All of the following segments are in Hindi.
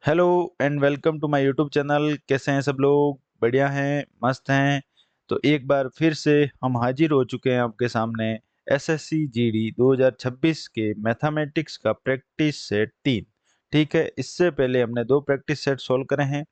Hello and welcome to my YouTube channel. कैसे हैं सब लोग? बढ़िया हैं, मस्त हैं। तो एक बार फिर से हम हाजिर हो चुके हैं आपके सामने एसएससी जीडी 2026 के मैथमेटिक्स का प्रैक्टिस सेट 3। ठीक है, इससे पहले हमने दो प्रैक्टिस सेट सॉल्व करे हैं।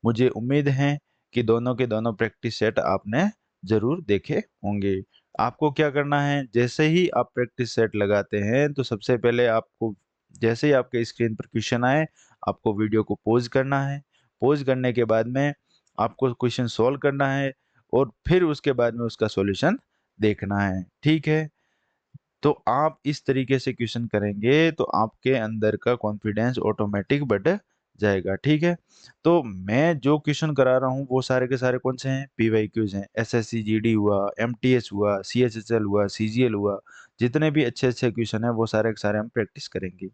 मुझे उम्मीद है कि दोनों के दोनों प्रैक्टिस सेट आपने ज़रूर देखे होंगे। आपको क्या करना है, जैसे ही आप प्रैक्टिस सेट लगाते हैं तो सबसे पहले आपको, जैसे ही आपके स्क्रीन पर क्वेश्चन आए, आपको वीडियो को पॉज करना है। पॉज करने के बाद में आपको क्वेश्चन सॉल्व करना है और फिर उसके बाद में उसका सॉल्यूशन देखना है। ठीक है, तो आप इस तरीके से क्वेश्चन करेंगे तो आपके अंदर का कॉन्फिडेंस ऑटोमेटिक बढ़ जाएगा। ठीक है, तो मैं जो क्वेश्चन करा रहा हूँ वो सारे के सारे कौन से हैं? पीवाईक्यूज हैं। एसएससी जीडी हुआ, एमटीएस हुआ, सीएचएसएल हुआ, सीजीएल हुआ। जितने भी अच्छे अच्छे क्वेश्चन हैं वो सारे के सारे हम प्रैक्टिस करेंगे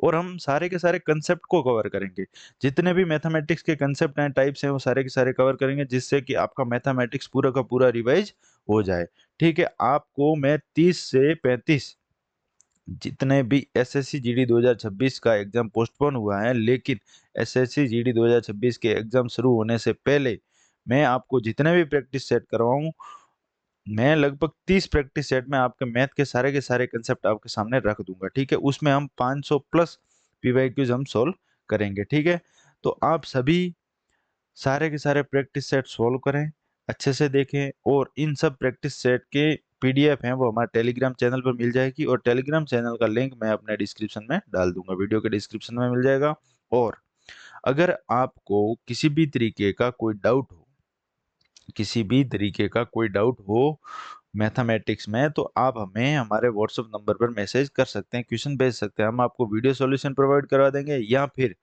और हम सारे के सारे कंसेप्ट को कवर करेंगे। जितने भी मैथमेटिक्स के कंसेप्ट हैं, टाइप्स हैं, वो सारे के सारे कवर करेंगे, जिससे कि आपका मैथमेटिक्स पूरा का पूरा रिवाइज हो जाए। ठीक है, आपको मैं 30 से 35 जितने भी एसएससी जीडी 2026 का एग्जाम पोस्टपोन हुआ है, लेकिन एसएससी जीडी 2026 के एग्जाम शुरू होने से पहले मैं आपको जितने भी प्रैक्टिस सेट करवाऊं, मैं लगभग 30 प्रैक्टिस सेट में आपके मैथ के सारे कंसेप्ट आपके सामने रख दूंगा। ठीक है, उसमें हम 500 प्लस पीवाईक्यूज हम सोल्व करेंगे। ठीक है, तो आप सभी सारे के सारे प्रैक्टिस सेट सोल्व करें, अच्छे से देखें, और इन सब प्रैक्टिस सेट के पीडीएफ हैं वो हमारे टेलीग्राम चैनल पर मिल जाएगी, और टेलीग्राम चैनल का लिंक मैं अपने डिस्क्रिप्शन में डाल दूंगा, वीडियो के डिस्क्रिप्शन में मिल जाएगा। और अगर आपको किसी भी तरीके का कोई डाउट हो, किसी भी तरीके का कोई डाउट हो मैथमेटिक्स में, तो आप हमें हमारे व्हाट्सएप नंबर पर मैसेज कर सकते हैं, क्वेश्चन भेज सकते हैं, हम आपको वीडियो सॉल्यूशन प्रोवाइड करवा देंगे, या फिर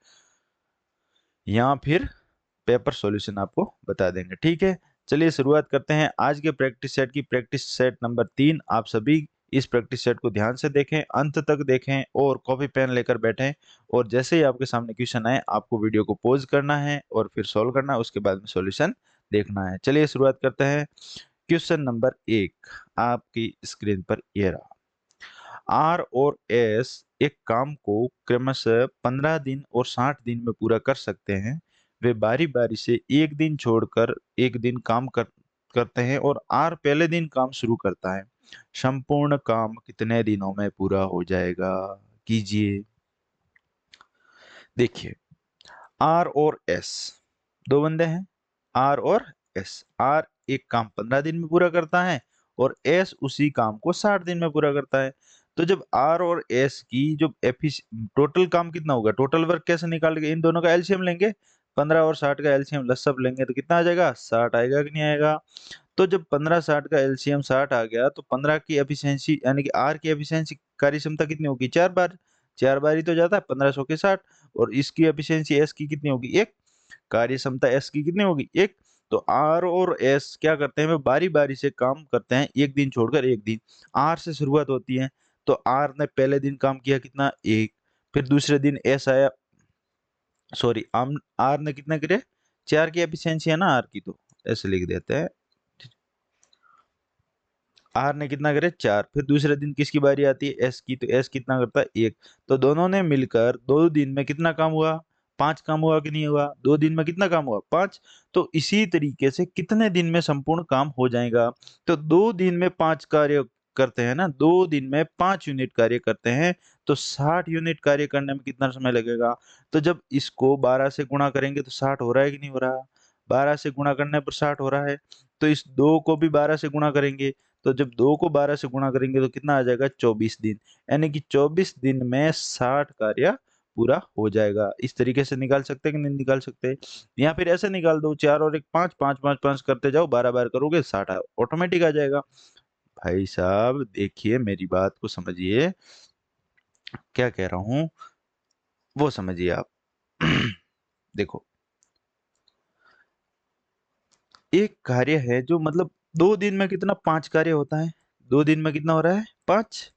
पेपर सॉल्यूशन आपको बता देंगे। ठीक है, चलिए शुरुआत करते हैं आज के प्रैक्टिस सेट की। Practice set number 3। आप सभी इस प्रैक्टिस सेट को ध्यान से देखें, अंत तक देखें और कॉपी पेन लेकर बैठें, और जैसे ही आपके सामने क्वेश्चन आए आपको वीडियो को पॉज करना है और फिर सॉल्व करना है, उसके बाद में सॉल्यूशन देखना है। चलिए शुरुआत करते हैं। क्वेश्चन नंबर 1 आपकी स्क्रीन पर ये रहा। आर और एस एक काम को क्रमशः 15 दिन और 60 दिन में पूरा कर सकते हैं। वे बारी बारी से एक दिन छोड़कर एक दिन काम करते हैं और आर पहले दिन काम शुरू करता है। संपूर्ण काम कितने दिनों में पूरा हो जाएगा? कीजिए। देखिए, आर और एस दो बंदे हैं। आर और एस, आर एक काम 15 दिन में पूरा करता है और एस उसी काम को 60 दिन में पूरा करता है। तो जब आर और एस की जो टोटल काम कितना होगा, टोटल वर्क कैसे निकालेंगे? इन दोनों का एलसीएम लेंगे, 15 और 60 का एलसीएम लसअप लेंगे तो कितना आ जाएगा? 60 आएगा कि नहीं आएगा? तो जब 15 60 का एलसीएम 60 आ गया तो 15 की एफिशिएंसी यानी कि आर की एफिशिएंसी कार्य क्षमता कितनी होगी? 4 बार। 4 बार ही तो जाता है 1500 के 60। और इसकी एफिशिएंसी एस की कितनी होगी? 1। कार्य क्षमता एस की कितनी होगी? 1। तो आर और एस क्या करते हैं? वे बारी बारी से काम करते हैं, एक दिन छोड़कर एक दिन। आर से शुरुआत होती है, तो आर ने पहले दिन काम किया कितना? 1। फिर दूसरे दिन एस आया, सॉरी, आर ने कितना करे? 4 की एफिशिएंसी है ना आर की, तो ऐसे लिख देते हैं। आर ने कितना करे? 4। फिर दूसरे दिन किसकी बारी आती है? एस की, तो एस कितना करता है? 1। तो दोनों ने मिलकर 2 दिन में कितना काम हुआ? 5 काम हुआ कि नहीं हुआ? 2 दिन में कितना काम हुआ? 5। तो इसी तरीके से कितने दिन में संपूर्ण काम हो जाएगा? तो 2 दिन में 5 कार्य करते हैं ना, 2 दिन में 5 यूनिट कार्य करते हैं, तो 60 यूनिट कार्य करने में कितना समय लगेगा? तो जब इसको 12 से गुणा करेंगे तो 60 हो रहा है कि नहीं हो रहा? 12 से गुणा करने पर 60 हो रहा है, तो इस 2 को भी 12 से गुणा करेंगे, तो जब 2 को 12 से गुणा करेंगे तो कितना आ जाएगा? 24 दिन। यानी कि 24 दिन में 60 कार्य पूरा हो जाएगा। इस तरीके से निकाल सकते हैं कि नहीं निकाल सकते? या फिर ऐसे निकाल दो, 4 और 1 5, 5 5 5 करते जाओ, 12 बार करोगे 60 ऑटोमेटिक आ जाएगा। भाई साहब देखिए, मेरी बात को समझिए, क्या कह रहा हूँ वो समझिए आप। देखो, एक कार्य है जो मतलब 2 दिन में कितना? 5 कार्य होता है। 2 दिन में कितना हो रहा है? 5।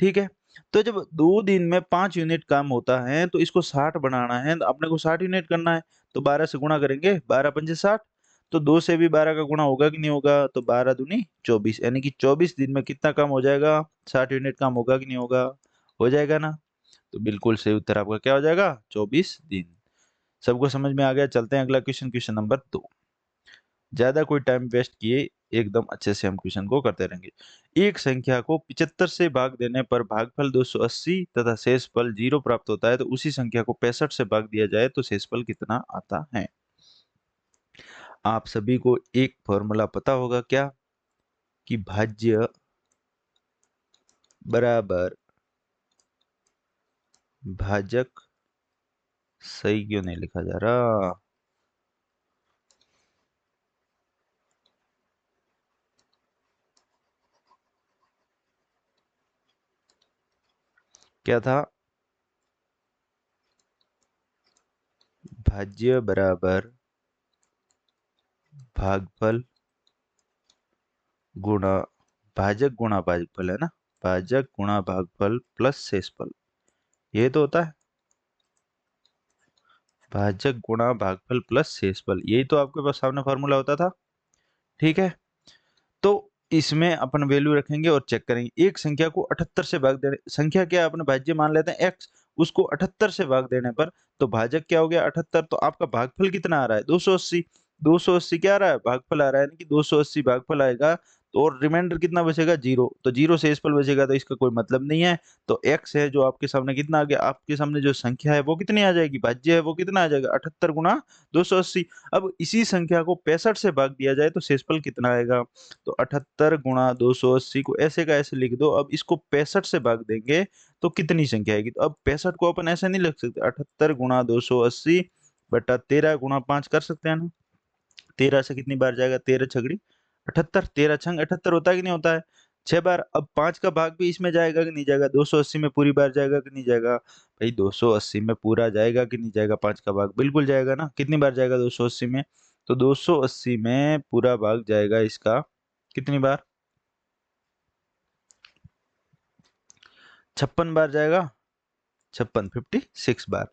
ठीक है, तो जब 2 दिन में 5 यूनिट काम होता है तो इसको 60 बनाना है, तो अपने को 60 यूनिट करना है, तो 12 से गुणा करेंगे, 12 पंजे 60। तो 2 से भी 12 का गुणा होगा कि नहीं होगा? तो 12 दूनी 24, यानी कि 24 दिन में कितना काम हो जाएगा? 60 यूनिट काम होगा कि नहीं होगा? हो जाएगा ना? तो बिल्कुल सही उत्तर आपका क्या हो जाएगा? 24 दिन। सबको समझ में आ गया? चलते हैं अगला क्वेश्चन, क्वेश्चन नंबर 2। ज्यादा कोई टाइम वेस्ट किए एकदम अच्छे से हम क्वेश्चन को करते रहेंगे। एक संख्या को 75 से भाग देने पर भागफल 280 तथा शेषफल 0 प्राप्त होता है, तो उसी संख्या को 65 से भाग दिया जाए तो शेषफल कितना आता है? आप सभी को एक फॉर्मूला पता होगा क्या, कि भाज्य बराबर भाजक। सही क्यों नहीं लिखा जा रहा? क्या था? भाज्य बराबर भागफल गुणा भाजक गुणा भागफल, है ना? भाजक गुणा भागफल प्लस शेषफल, ये तो होता है भाजक गुणा भागफल प्लस शेषफल, यही तो आपके पास सामने फॉर्मूला होता था। ठीक है, तो इसमें अपन वैल्यू रखेंगे और चेक करेंगे। एक संख्या को 78 से भाग देने, संख्या क्या है अपने भाज्य मान लेते हैं x, उसको 78 से भाग देने पर तो भाजक क्या हो गया 78, तो आपका भागफल कितना आ रहा है 280। 280 क्या आ रहा है भागफल आ रहा है, यानी कि 280 भागफल आएगा, तो और रिमाइंडर कितना बचेगा 0, तो 0 शेषफल बचेगा, तो इसका कोई मतलब नहीं है। तो x है जो आपके सामने कितना आ गया, आपके सामने जो संख्या है वो कितनी आ जाएगी, भाज्य है वो कितना आ जाएगा 78 गुणा 280। अब इसी संख्या को 65 से भाग दिया जाए तो शेषफल कितना आएगा, तो 78 गुणा 280 को ऐसे का ऐसे लिख दो। अब इसको 65 से भाग देंगे तो कितनी संख्या आएगी, तो अब 65 को अपन ऐसे नहीं लिख सकते, 78 गुणा 280 बटा 13 गुणा 5 कर सकते हैं ना। 13 से कितनी बार जाएगा, 13 छगड़ी 78, 13 छंग 78 होता है कि नहीं होता है, 6 बार। अब 5 का भाग भी इसमें जाएगा कि नहीं जाएगा, 280 में पूरी बार जाएगा कि नहीं जाएगा भाई, 280 में पूरा जाएगा कि नहीं जाएगा, 5 का भाग बिल्कुल जाएगा ना। कितनी बार जाएगा 280 में, तो 280 में पूरा भाग जाएगा इसका कितनी बार, 56 बार जाएगा, 56 56 बार।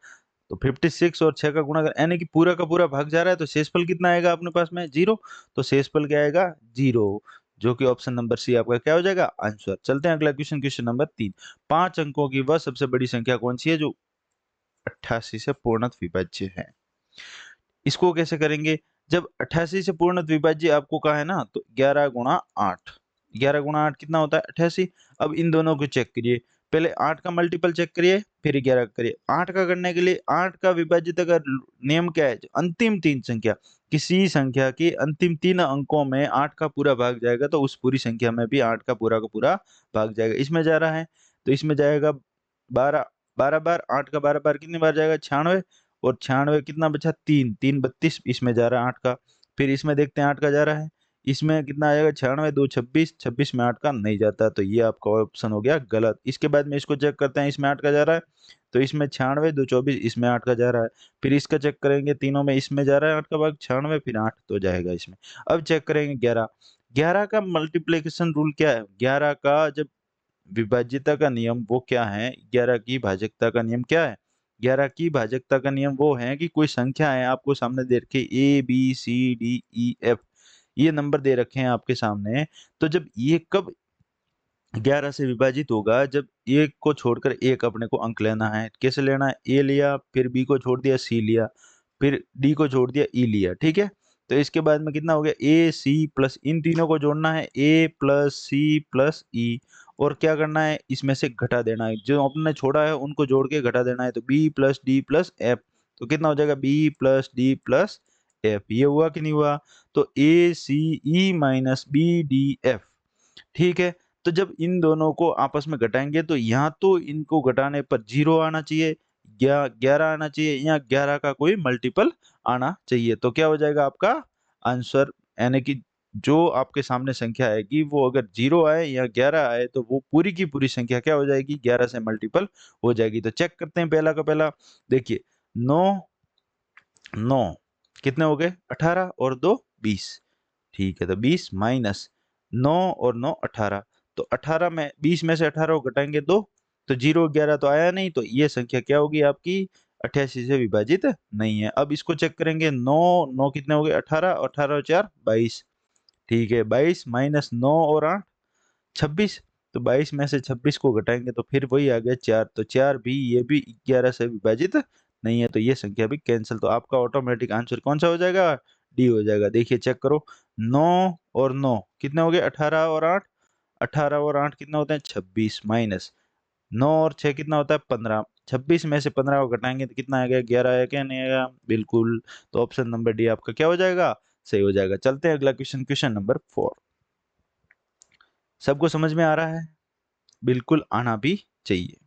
तो 56 और 6 का गुणा कर, यानी कि पूरा का पूरा भाग जा रहा है, तो शेषफल कितना आएगा अपने पास में 0, तो शेषफल क्या आएगा 0, जो कि ऑप्शन नंबर सी आपका क्या हो जाएगा आंसर। चलते हैं अगला क्वेश्चन, क्वेश्चन नंबर 3। 5 अंकों की वह सबसे बड़ी संख्या कौन सी है जो 88 से पूर्णतः विभाज्य है? इसको कैसे करेंगे, जब 88 से पूर्ण द्विभाज्य आपको कहा है ना, तो 11 गुणा 8, 11 गुणा 8 कितना होता है 88। अब इन दोनों को चेक करिए, पहले 8 का मल्टीपल चेक करिए फिर 11 का करिए। 8 का करने के लिए 8 का विभाजित अगर नियम क्या है, जो अंतिम 3 संख्या, किसी संख्या के अंतिम 3 अंकों में 8 का पूरा भाग जाएगा, तो उस पूरी संख्या में भी 8 का पूरा भाग जाएगा। इसमें जा रहा है तो इसमें जाएगा 12, 12 बार, 8 का 12 बार कितनी बार जाएगा 96, और 96 कितना बचा 3, 3 32, इसमें जा रहा है 8 का। फिर इसमें देखते हैं 8 का जा रहा है, इसमें कितना आएगा 96 2 26, 26 में 8 का नहीं जाता, तो ये आपका ऑप्शन हो गया गलत। इसके बाद में इसको चेक करते हैं, इसमें 8 का जा रहा है, तो इसमें 96 2 24, इसमें 8 का जा रहा है। फिर इसका चेक करेंगे तीनों में, इसमें जा रहा है 8 का भाग 96 फिर 8 तो जाएगा इसमें। अब चेक करेंगे 11, 11 का मल्टीप्लिकेशन रूल क्या है, 11 का जब विभाज्यता का नियम वो क्या है, 11 की भाजकता का नियम क्या है, 11 की भाजकता का नियम वो है कि कोई संख्या है आपको सामने दे रखी है ABCDEF, ये नंबर दे रखे हैं आपके सामने, तो जब ये कब 11 से विभाजित होगा, जब एक को छोड़कर एक अपने को अंक लेना है। कैसे लेना है, ए लिया फिर बी को छोड़ दिया सी लिया, फिर डी को छोड़ दिया ई लिया, ठीक है। तो इसके बाद में कितना हो गया ए सी प्लस, इन तीनों को जोड़ना है ए प्लस सी प्लस ई, और क्या करना है इसमें से घटा देना है, जो अपने छोड़ा है उनको जोड़ के घटा देना है, तो B plus D plus F, तो कितना हो जाएगा B plus D plus F, ये हुआ कि नहीं हुआ, तो A C E minus B D F, ठीक है। तो जब इन दोनों को आपस में घटाएंगे तो यहाँ तो इनको घटाने पर 0 आना चाहिए या 11 आना चाहिए, या 11 का कोई मल्टीपल आना चाहिए, तो क्या हो जाएगा आपका आंसर, यानी कि जो आपके सामने संख्या आएगी वो अगर 0 आए या 11 आए तो वो पूरी की पूरी संख्या क्या हो जाएगी 11 से मल्टीपल हो जाएगी। तो चेक करते हैं पहला का पहला, देखिए 9, 9 कितने हो गए 18 और 2 20, ठीक है, तो 20 माइनस 9 और 9 18, तो 18 में 20 में से 18 को घटाएंगे 2, तो 0 11 तो आया नहीं, तो ये संख्या क्या होगी आपकी 88 से विभाजित नहीं है। अब इसको चेक करेंगे 9, 9 कितने हो गए 18, 18 और 4 22, ठीक है, 22 माइनस 9 और 8 26, तो 22 में से 26 को घटाएंगे तो फिर वही आ गया 4, तो 4 भी ये भी 11 से विभाजित नहीं है तो ये संख्या भी कैंसिल। तो आपका ऑटोमेटिक आंसर कौन सा हो जाएगा? डी हो जाएगा। देखिए चेक करो, 9 और 9 कितने हो गए? 18 और 8, 18 और 8 कितने होते हैं? 26, माइनस 9 और 6 कितना होता है? 15। 26 में से 15 को घटाएंगे तो कितना आएगा? 11 आया क्या? नहीं आएगा? बिल्कुल। तो ऑप्शन नंबर डी आपका क्या हो जाएगा? सही हो जाएगा। चलते हैं अगला क्वेश्चन, क्वेश्चन नंबर 4। सबको समझ में आ रहा है? बिल्कुल आना भी चाहिए।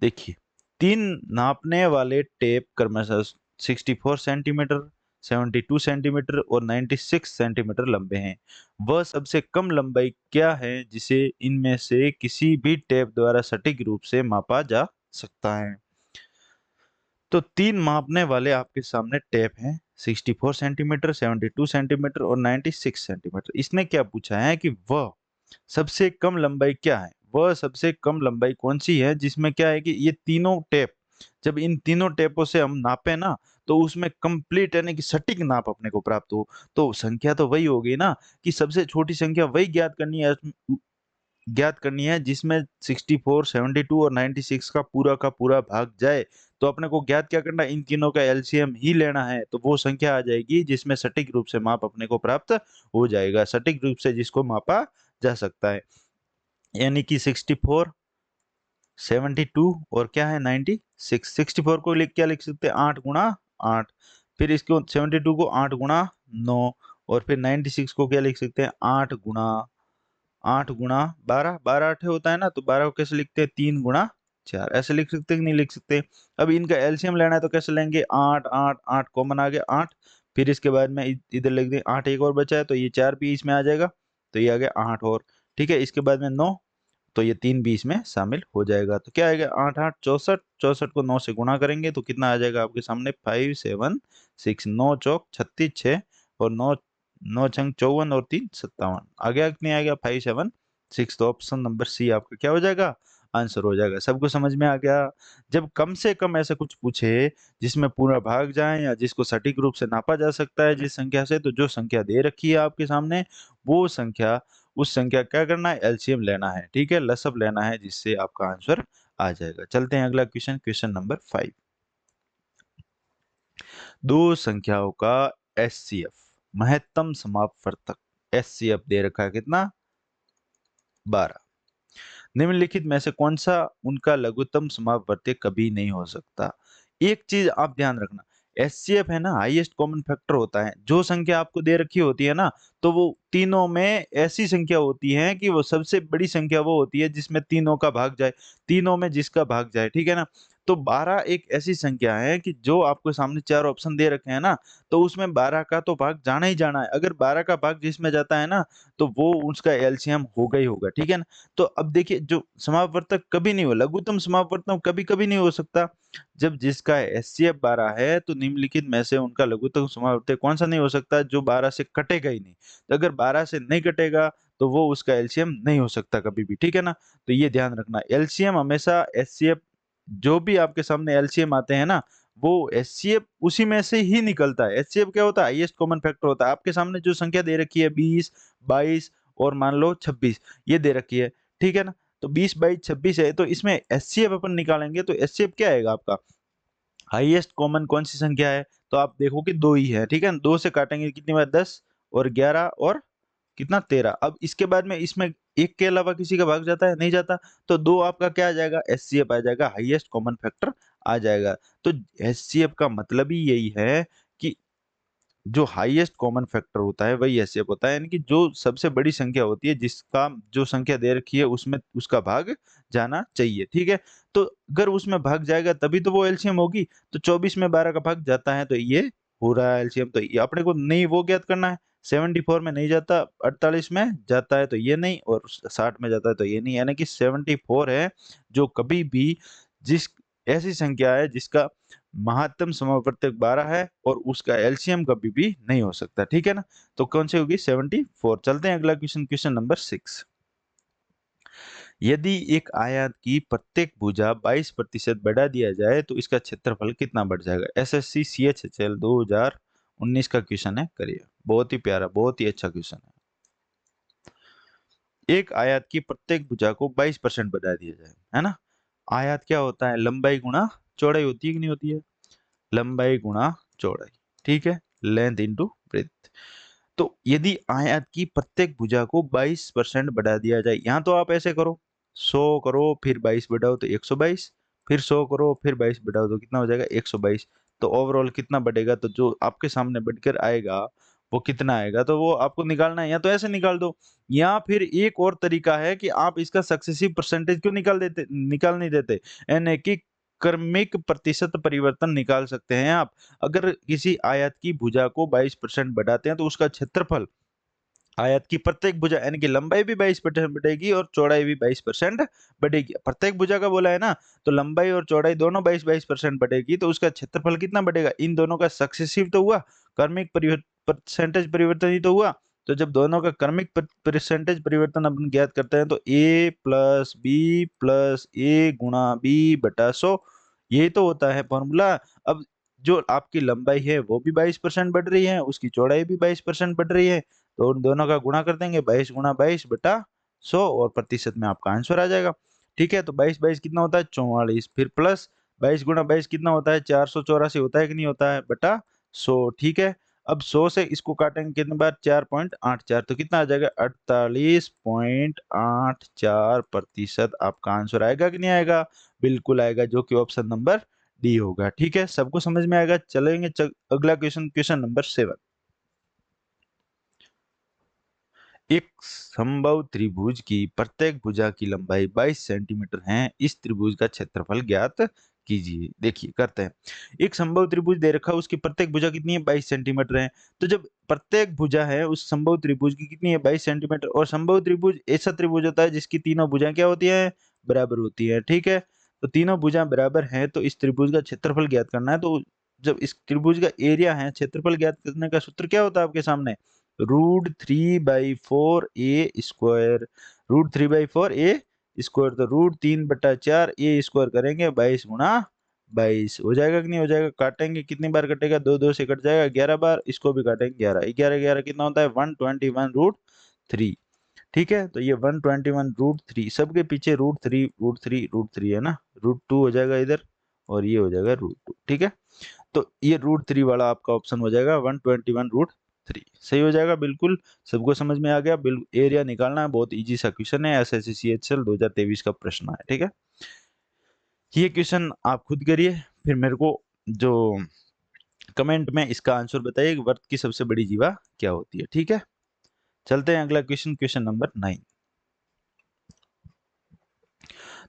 देखिए, 3 नापने वाले टेप क्रमशः 64 सेंटीमीटर, 72 सेंटीमीटर और 96 सेंटीमीटर लंबे हैं। वह सबसे कम लंबाई क्या है जिसे इनमें से किसी भी टेप द्वारा सटीक रूप से मापा जा सकता है? तो 3 मापने वाले आपके सामने टेप हैं, 64 सेंटीमीटर, 72 सेंटीमीटर और 96 सेंटीमीटर। इसने क्या पूछा है कि वह सबसे कम लंबाई क्या है? वह सबसे कम लंबाई कौन-सी है जिसमें क्या है कि ये तीनों टेप, जब इन तीनों टेपों से हम नापें ना, तो उसमें कंप्लीट यानी कि सटीक नाप अपने को प्राप्त हो। तो संख्या तो वही होगी ना, कि सबसे छोटी संख्या वही ज्ञात करनी है जिसमें 64, 72 और 96 का पूरा भाग जाए। तो अपने को ज्ञात क्या करना है? इन तीनों का एलसीएम ही लेना है, तो वो संख्या आ जाएगी जिसमें सटीक रूप से माप अपने को प्राप्त हो जाएगा, सटीक रूप से जिसको मापा जा सकता है। यानी कि 64, 72 और क्या है 96। 64 को क्या लिख सकते हैं? 8 गुणा 8। फिर इसको 72 को 8 गुणा 9 और फिर 96 को क्या लिख सकते हैं? 8 गुणा 12, 12 आठे होता है ना, तो 12 को कैसे लिखते हैं? 3 गुणा 4। ऐसे लिख सकते हैं कि नहीं लिख सकते? अब इनका एलसीएम लेना है तो कैसे लेंगे? 8 8 8 कॉमन आ गया 8। फिर इसके बाद में इधर लिख दें 8, एक और बचा है तो ये 4 भी इसमें आ जाएगा, तो ये आ गया 8 और। ठीक है, इसके बाद में 9, तो ये 3 भी इसमें शामिल हो जाएगा। तो क्या आएगा? 8 8 64, 64 को 9 से गुणा करेंगे तो कितना आ जाएगा आपके सामने? 5 7 6, 9 चौक 36, 6 और 9 9 छंग 54 और 3 57। आ गया कि नहीं आ गया? 5 7 6। तो ऑप्शन नंबर सी आपका क्या हो जाएगा? आंसर हो जाएगा। सबको समझ में आ गया? जब कम से कम ऐसा कुछ पूछे जिसमें पूरा भाग जाए या जिसको सटीक रूप से नापा जा सकता है जिस संख्या से, तो जो संख्या दे रखी है आपके सामने, वो संख्या, उस संख्या क्या करना है? एलसीएम लेना है। ठीक है, लसब लेना है, जिससे आपका आंसर आ जाएगा। चलते हैं अगला क्वेश्चन, क्वेश्चन नंबर 5। दो संख्याओं का एचसीएफ, महत्तम समापवर्तक, एचसीएफ दे रखा है कितना? 12। निम्नलिखित में से कौन सा उनका लघुत्तम समापवर्ती कभी नहीं हो सकता? एक चीज आप ध्यान रखना, एचसीएफ है ना, हाईएस्ट कॉमन फैक्टर होता है। जो संख्या आपको दे रखी होती है ना, तो वो तीनों में ऐसी संख्या होती है कि वो सबसे बड़ी संख्या वो होती है जिसमें तीनों का भाग जाए, तीनों में जिसका भाग जाए। ठीक है ना? तो 12 एक ऐसी संख्या है कि जो आपको सामने चार ऑप्शन दे रखे हैं ना, तो उसमें 12 का तो भाग जाना ही जाना है। अगर 12 का भाग जिसमें जाता है ना, तो वो उसका एलसीएम होगा ही होगा। ठीक है ना? तो अब देखिए, जो समापवर्तक कभी नहीं हो, लघुत्तम समापवर्तक कभी-कभी नहीं हो सकता। जब जिसका एचसीएफ 12 है, तो निम्नलिखित में से उनका लघुत्तम समापवर्तक कौन-सा नहीं हो सकता? जो 12 से कटेगा ही नहीं। तो अगर 12 से नहीं कटेगा, तो वो उसका एलसीएम नहीं हो सकता कभी भी। ठीक है ना? तो ये ध्यान रखना, एलसीएम हमेशा एचसीएफ, जो भी आपके सामने एलसीएम आते हैं ना, वो एचसीएफ उसी में से ही निकलता है। एचसीएफ क्या होता है? हाईएस्ट कॉमन फैक्टर होता है। आपके सामने जो संख्या दे रखी है 20, 22 और मान लो 26, ये दे रखी है। ठीक है ना? तो 20, 22, 26 है, तो इसमें एचसीएफ अपन निकालेंगे तो एचसीएफ क्या आएगा आपका? हाईएस्ट कॉमन कौन सी संख्या है? तो आप देखो कि 2 ही है। ठीक है ना? 2 से काटेंगे कितनी बार? 10 और 11 और कितना? 13। अब इसके बाद में इसमें 1 के अलावा किसी का भाग जाता है? नहीं जाता। तो 2 आपका क्या आ जाएगा? एचसीएफ आ जाएगा, हाईएस्ट कॉमन फैक्टर आ जाएगा। तो एचसीएफ का मतलब ही यही है कि जो हाईएस्ट कॉमन फैक्टर होता है वही एचसीएफ होता है, यानी कि जो सबसे बड़ी संख्या होती है जिसका, जो संख्या दे रखी है उसमें उसका भाग जाना चाहिए। ठीक है? तो अगर उसमें भाग जाएगा तभी तो वो एलसीएम होगी। तो 24 में 12 का भाग जाता है तो ये हो रहा है एलसीएम। तो ये अपने को नहीं वो ज्ञात करना है। 74 में नहीं जाता, 48 में जाता है तो ये नहीं, और 60 में जाता है तो ये नहीं, यानी कि 74 है जो कभी भी, जिस, ऐसी संख्या है जिसका महत्तम समापवर्तक 12 है और उसका एलसीएम कभी भी नहीं हो सकता। ठीक है ना? तो कौन सी होगी? 74। चलते हैं अगला क्वेश्चन, क्वेश्चन नंबर 6। यदि एक आयत की प्रत्येक भुजा 22% बढ़ा दिया जाए तो इसका क्षेत्रफल कितना बढ़ जाएगा? एसएससी सीएचएचएल 2019 का क्वेश्चन है, करिए। बहुत ही प्यारा, बहुत ही अच्छा क्वेश्चन है। एक आयत की प्रत्येक भुजा को 22% बढ़ा दिया जाए, है ना? आयत क्या होता है? लंबाई गुणा चौड़ाई होती है कि नहीं होती है? लंबाई गुणा चौड़ाई, ठीक है, लेंथ इंटू ब्रेथ। तो यदि आयत की प्रत्येक भुजा को 22% बढ़ा दिया जाए, यहाँ तो आप ऐसे करो 100 करो फिर 22 बढ़ाओ तो 122, फिर 100 करो फिर 22 बढ़ाओ तो कितना हो जाएगा 122। तो ओवरऑल कितना बढ़ेगा, तो जो आपके सामने बढ़कर आएगा वो कितना आएगा, तो वो आपको निकालना है, या तो ऐसे निकाल दो, या फिर एक और तरीका है कि आप इसका सक्सेसिव परसेंटेज क्यों निकाल नहीं देते, यानी कि क्रमिक प्रतिशत परिवर्तन निकाल सकते हैं आप। अगर किसी आयत की भुजा को 22% बढ़ाते हैं तो उसका क्षेत्रफल आयत की प्रत्येक भुजा यानी कि लंबाई भी 22% बढ़ेगी और चौड़ाई भी 22% बढ़ेगी। प्रत्येक भुजा का बोला है ना, तो लंबाई और चौड़ाई दोनों 22% बढ़ेगी, तो उसका क्षेत्रफल कितना बढ़ेगा, इन दोनों का सक्सेसिव तो हुआ, क्रमिक परसेंटेज परिवर्तन ही तो हुआ। तो जब दोनों का क्रमिक परसेंटेज परिवर्तन अपन ज्ञात करते हैं तो a प्लस बी प्लस ए गुणा बी बटा 100, यही तो होता है फॉर्मूला। अब जो आपकी लंबाई है वो भी 22% बढ़ रही है, उसकी चौड़ाई भी 22% बढ़ रही है, तो उन दोनों का गुणा कर देंगे, 22 गुणा 22 बटा 100 और प्रतिशत में आपका आंसर आ जाएगा। ठीक है, तो 22 22 कितना होता है 44, फिर प्लस 22 गुणा 22 कितना होता है 484 होता है कि नहीं होता है, बटा 100। ठीक है, अब 100 से इसको काटेंगे कितने बार 4.84, तो कितना आ जाएगा 48.84 प्रतिशत आपका आंसर आएगा कि नहीं आएगा, बिल्कुल आएगा, जो कि ऑप्शन नंबर डी होगा। ठीक है, सबको समझ में आएगा। चलेंगे अगला क्वेश्चन, क्वेश्चन नंबर 7। एक समबाहु त्रिभुज की प्रत्येक भुजा की लंबाई 22 सेंटीमीटर है, इस त्रिभुज का क्षेत्रफल ज्ञात कीजिए। देखिए करते हैं, एक समबाहु त्रिभुज दे रखा है, उसकी प्रत्येक भुजा कितनी है 22 सेंटीमीटर है। तो जब प्रत्येक भुजा है उस समबाहु त्रिभुज की कितनी है 22 सेंटीमीटर, और समबाहु त्रिभुज ऐसा त्रिभुज होता है जिसकी तीनों भुजाएं क्या होती है, बराबर होती है। ठीक है, तो तीनों भुजा बराबर हैं, तो इस त्रिभुज का क्षेत्रफल ज्ञात करना है। तो जब इस त्रिभुज का एरिया है, क्षेत्रफल ज्ञात करने का सूत्र क्या होता है आपके सामने, √3/4 a², √3/4 a², तो √3/4 a² करेंगे 22 गुणा 22 हो जाएगा कि नहीं हो जाएगा। काटेंगे कितनी बार कटेगा, दो दो से कट जाएगा 11 बार, इसको भी काटेंगे 11 11 11 कितना होता है 121√3। ठीक है, तो ये 121√3, सबके पीछे √3 है ना, √2 हो जाएगा इधर और ये हो जाएगा √2। ठीक है, तो ये √3 वाला आपका ऑप्शन हो जाएगा 121√3, सही हो जाएगा बिल्कुल। सबको समझ में आ गया, बिल्कुल एरिया निकालना है, बहुत इजी सा क्वेश्चन है, एसएससी सीएचएल 2023 का प्रश्न है। ठीक है, ये क्वेश्चन आप खुद करिए, फिर मेरे को जो कमेंट में इसका आंसर बताइए, वर्त की सबसे बड़ी जीवा क्या होती है। ठीक है, चलते हैं अगला क्वेश्चन, क्वेश्चन नंबर 9।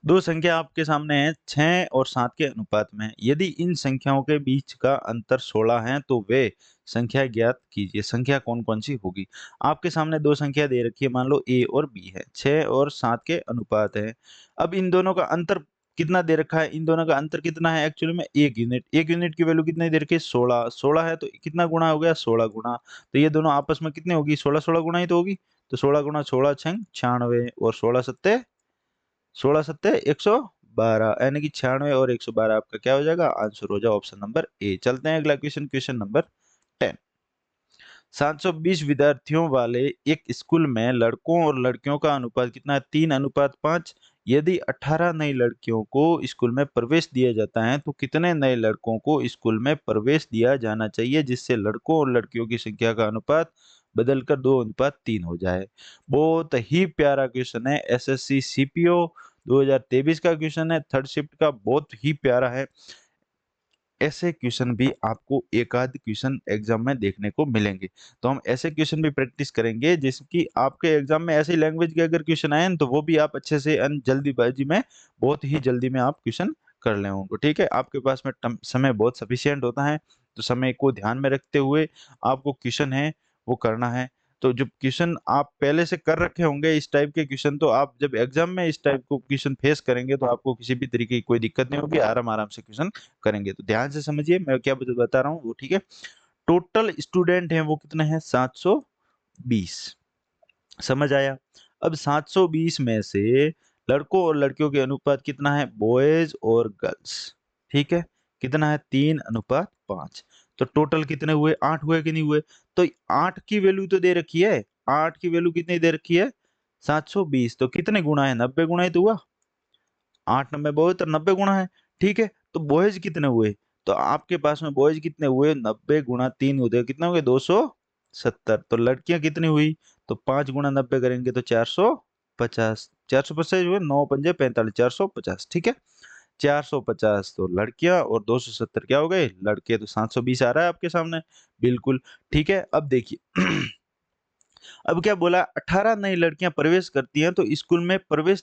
दो संख्या आपके सामने है 6 और 7 के अनुपात में, यदि इन संख्याओं के बीच का अंतर 16 है तो वे संख्या ज्ञात कीजिए। संख्या कौन कौन सी होगी। आपके सामने दो संख्या दे रखी है, मान लो a और b है, 6 और 7 के अनुपात है। अब इन दोनों का अंतर कितना दे रखा है, इन दोनों का अंतर कितना है एक्चुअली में 1 यूनिट। 1 यूनिट की वैल्यू कितनी दे रखी है 16, 16 है तो कितना गुणा हो गया 16 गुणा, तो ये दोनों आपस में कितनी होगी 16 16 गुणा ही तो होगी, तो 16 गुणा 16 छंग 96 और 16 सत्ते 16 सत्ते 112, यानी कि 96 और 112 आपका क्या हो जाएगा आंसर हो जाएगा ऑप्शन नंबर ए। चलते हैं अगला क्वेश्चन, क्वेश्चन नंबर 10। 720 विद्यार्थियों वाले एक स्कूल में लड़कों और लड़कियों का अनुपात कितना है 3:5। यदि 18 नई लड़कियों को स्कूल में प्रवेश दिया जाता है तो कितने नए लड़कों को स्कूल में प्रवेश दिया जाना चाहिए जिससे लड़कों और लड़कियों की संख्या का अनुपात बदलकर 2:3 हो जाए। बहुत ही प्यारा क्वेश्चन है, एसएससी सीपीओ 2023 का क्वेश्चन है, थर्ड शिफ्ट का, बहुत ही प्यारा है। ऐसे क्वेश्चन भी आपको एक आध क्वेश्चन एग्जाम में देखने को मिलेंगे, तो हम ऐसे क्वेश्चन भी प्रैक्टिस करेंगे जिसकी आपके एग्जाम में ऐसी लैंग्वेज के अगर क्वेश्चन आए तो वो भी आप अच्छे से जल्दीबाजी में बहुत ही जल्दी में आप क्वेश्चन कर ले उनको। ठीक है, आपके पास में समय बहुत सफिशियंट होता है, तो समय को ध्यान में रखते हुए आपको क्वेश्चन है वो करना है। तो जब क्वेश्चन आप पहले से कर रखे होंगे इस टाइप के क्वेश्चन, तो आप जब एग्जाम में इस टाइप को क्वेश्चन फेस करेंगे तो आपको किसी भी तरीके की कोई दिक्कत नहीं होगी, आराम आराम से क्वेश्चन करेंगे। तो ध्यान से समझिए मैं क्या बता रहा हूँ वो। ठीक है, टोटल स्टूडेंट हैं वो कितने हैं 720, समझ आया। अब 720 में से लड़कों और लड़कियों के अनुपात कितना है, बॉयज और गर्ल्स, ठीक है, कितना है 3:5। तो टोटल कितने हुए 8 हुए कि नहीं हुए, तो 8 की वैल्यू तो दे रखी है, 8 की वैल्यू कितनी दे रखी है 720, तो कितने गुणा है 90 गुणा ही तो हुआ, 8 9 72 90 गुणा है। ठीक है, तो बॉयज कितने हुए, तो आपके पास में बॉयज कितने हुए, 90 गुणा 3 होते कितने हो गए 270। तो लड़कियां कितनी हुई, तो 5 गुणा 90 करेंगे तो 450, 450 हुए, 9 पंजे 45, 450, ठीक है। 450 तो लड़कियां और 270 क्या हो गए लड़के, तो 720 आ रहा है आपके सामने, बिल्कुल ठीक है। अब देखिए अब क्या बोला, 18 नई लड़कियां प्रवेश करती हैं तो स्कूल में प्रवेश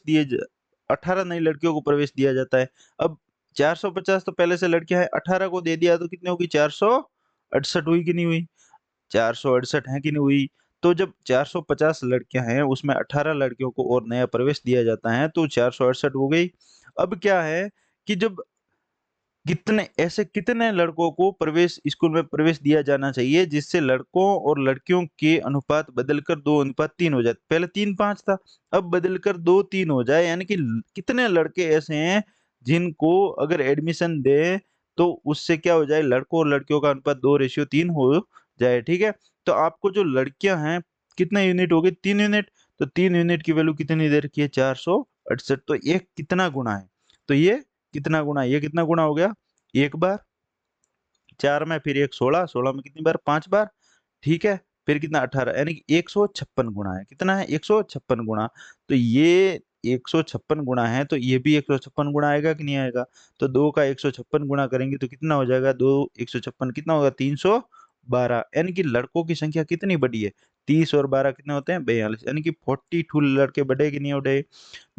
18 नई लड़कियों को प्रवेश दिया जाता है। अब 450 तो पहले से लड़कियां हैं, 18 को दे दिया तो कितनी होगी 468 हुई कि नहीं हुई, 468 है कि नहीं हुई। तो जब 450 लड़कियां हैं उसमें 18 लड़कियों को और नया प्रवेश दिया जाता है तो 468 हो गई। अब क्या है कि जब कितने लड़कों को प्रवेश स्कूल में प्रवेश दिया जाना चाहिए जिससे लड़कों और लड़कियों के अनुपात बदलकर 2:3 हो जाए। पहले 3:5 था, अब बदलकर 2:3 हो जाए, यानी कि कितने लड़के ऐसे हैं जिनको अगर एडमिशन दे तो उससे क्या हो जाए, लड़कों और लड़कियों का अनुपात 2:3 हो जाए, ठीक है। तो आपको जो लड़कियां हैं कितने यूनिट हो गए, 3 यूनिट, तो 3 यूनिट की वैल्यू कितनी दे रखी है 468। तो ये कितना गुना है, तो ये कितना गुना, ये कितना गुना हो गया, एक बार, 4 में फिर एक 16, 16 में कितनी बार 5 बार, ठीक है। फिर कितना 18, यानी कि 156 गुना है, कितना है 156 गुना। तो ये 156 गुना है तो ये भी 156 गुना आएगा कि नहीं आएगा, तो 2 का 156 गुना करेंगे तो कितना हो जाएगा, 2 156 कितना होगा 312, यानी कि लड़कों की संख्या कितनी बढ़ी है, 30 और 12 कितने होते हैं 42, यानी कि 42 लड़के बढ़े कि नहीं बढ़े।